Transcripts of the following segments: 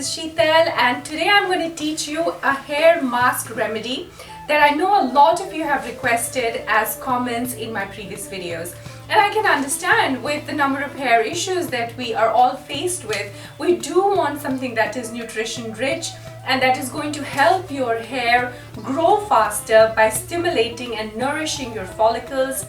is Sheetal, and today I'm going to teach you a hair mask remedy that I know a lot of you have requested as comments in my previous videos. And I can understand with the number of hair issues that we are all faced with, we do want something that is nutrition rich and that is going to help your hair grow faster by stimulating and nourishing your follicles.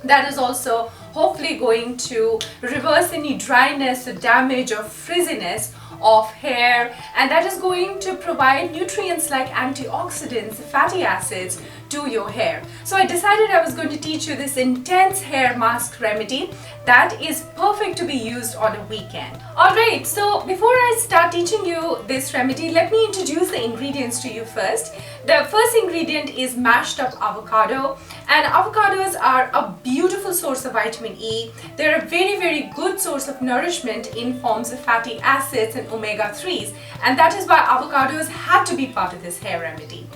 That is also hopefully going to reverse any dryness or damage or frizziness of hair, and that is going to provide nutrients like antioxidants, fatty acids to your hair. So I decided I was going to teach you this intense hair mask remedy that is perfect to be used on a weekend. Alright, so before I start teaching you this remedy, let me introduce the ingredients to you first. The first ingredient is mashed up avocado, and avocados are a beautiful source of vitamin E. They're a very good source of nourishment in forms of fatty acids and omega-3s, and that is why avocados had to be part of this hair remedy.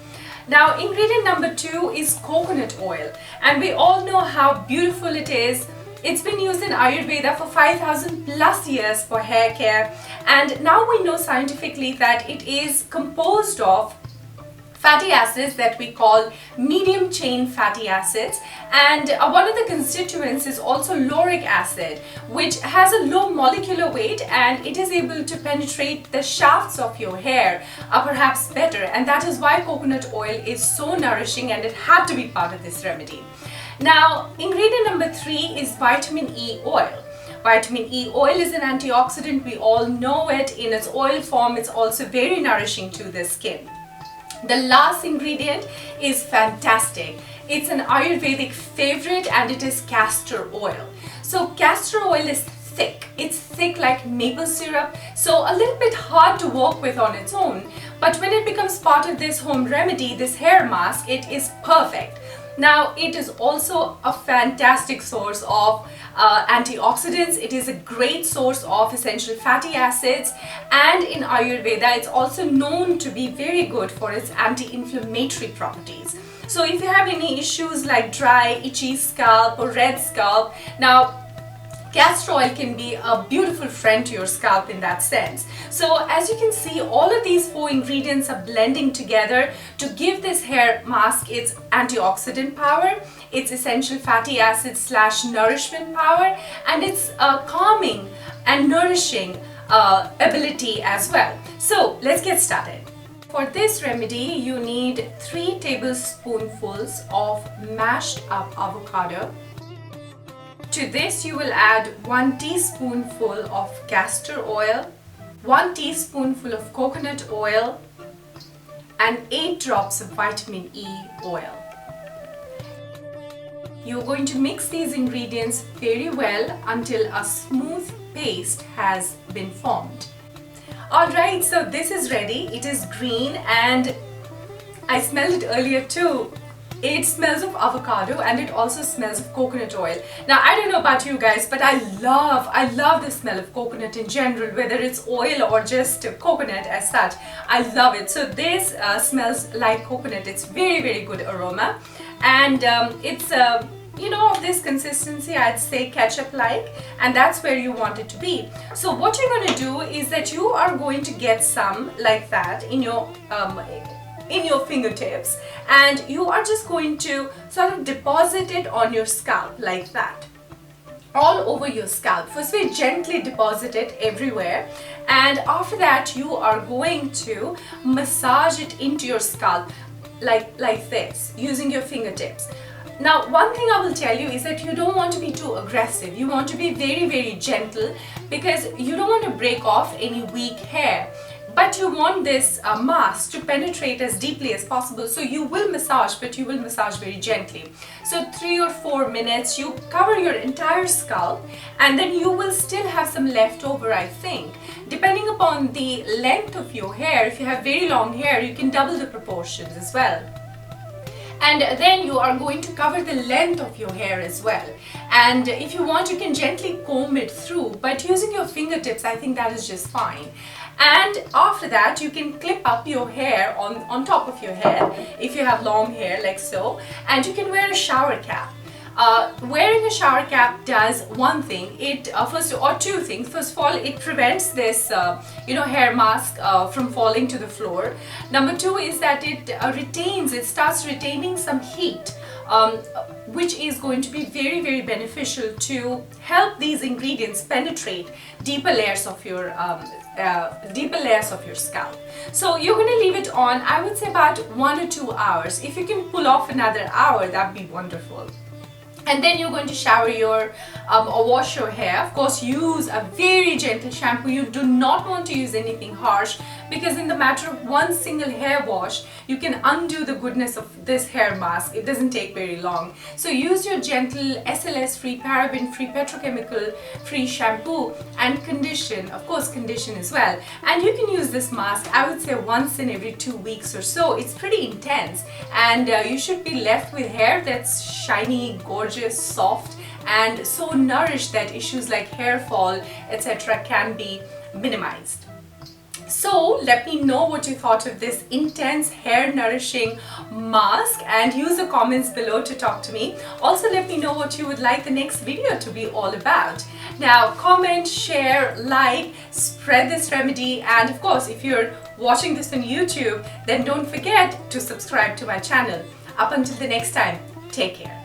Now, ingredient number 2 is coconut oil, and we all know how beautiful it is. It's been used in Ayurveda for 5,000 plus years for hair care, and now we know scientifically that it is composed of fatty acids that we call medium chain fatty acids, and one of the constituents is also lauric acid, which has a low molecular weight and it is able to penetrate the shafts of your hair perhaps better, and that is why coconut oil is so nourishing and it had to be part of this remedy. Now, ingredient number 3 is vitamin E oil. Vitamin E oil is an antioxidant, we all know it. In its oil form, it's also very nourishing to the skin. The last ingredient is fantastic. It's an Ayurvedic favorite, and it is castor oil. So castor oil is thick. It's thick like maple syrup, so a little bit hard to work with on its own. But when it becomes part of this home remedy, this hair mask, it is perfect. Now, it is also a fantastic source of antioxidants. It is a great source of essential fatty acids, and in Ayurveda it's also known to be very good for its anti-inflammatory properties. So if you have any issues like dry, itchy scalp or red scalp, now castor oil can be a beautiful friend to your scalp in that sense. So as you can see, all of these 4 ingredients are blending together to give this hair mask its antioxidant power, its essential fatty acids / nourishment power, and its calming and nourishing ability as well. So let's get started. For this remedy, you need 3 tablespoonfuls of mashed up avocado. To this, you will add 1 teaspoonful of castor oil, 1 teaspoonful of coconut oil, and 8 drops of vitamin E oil. You're going to mix these ingredients very well until a smooth paste has been formed. Alright, so this is ready. It is green, and I smelled it earlier too. It smells of avocado and it also smells of coconut oil. Now, I don't know about you guys, but I love the smell of coconut in general, whether it's oil or just coconut as such. I love it. So this smells like coconut. It's very good aroma, and it's you know, of this consistency, I'd say ketchup like, and that's where you want it to be. So what you're going to do is that you are going to get some like that in your fingertips, and you are just going to sort of deposit it on your scalp like that, all over your scalp. Firstly, gently deposit it everywhere, and after that you are going to massage it into your scalp like this using your fingertips. Now, one thing I will tell you is that you don't want to be too aggressive. You want to be very gentle, because you don't want to break off any weak hair. But you want this mask to penetrate as deeply as possible, so you will massage, but you will massage very gently. So 3 or 4 minutes, you cover your entire scalp, and then you will still have some left over, I think. Depending upon the length of your hair, if you have very long hair, you can double the proportions as well. And then you are going to cover the length of your hair as well. And if you want, you can gently comb it through, but using your fingertips, I think that is just fine. And after that, you can clip up your hair on top of your head if you have long hair like so, and you can wear a shower cap. Wearing a shower cap does one thing. It two things. First of all, it prevents this hair mask from falling to the floor. Number two is that it starts retaining some heat, which is going to be very, very beneficial to help these ingredients penetrate deeper layers of your scalp. So you're going to leave it on, I would say, about 1 or 2 hours. If you can pull off another hour, that'd be wonderful. And then you're going to shower or wash your hair. Of course, use a very gentle shampoo. You do not want to use anything harsh, because in the matter of one single hair wash, you can undo the goodness of this hair mask. It doesn't take very long. So use your gentle, SLS-free, paraben-free, petrochemical-free shampoo and condition. Of course, condition as well. And you can use this mask, I would say, once in every 2 weeks or so. It's pretty intense, and you should be left with hair that's shiny, gorgeous, soft, and so nourished that issues like hair fall, etc. can be minimized. So let me know what you thought of this intense hair nourishing mask, and use the comments below to talk to me. Also, let me know what you would like the next video to be all about. Now, comment, share, like, spread this remedy, and of course, if you're watching this on YouTube, then don't forget to subscribe to my channel. Up until the next time, take care.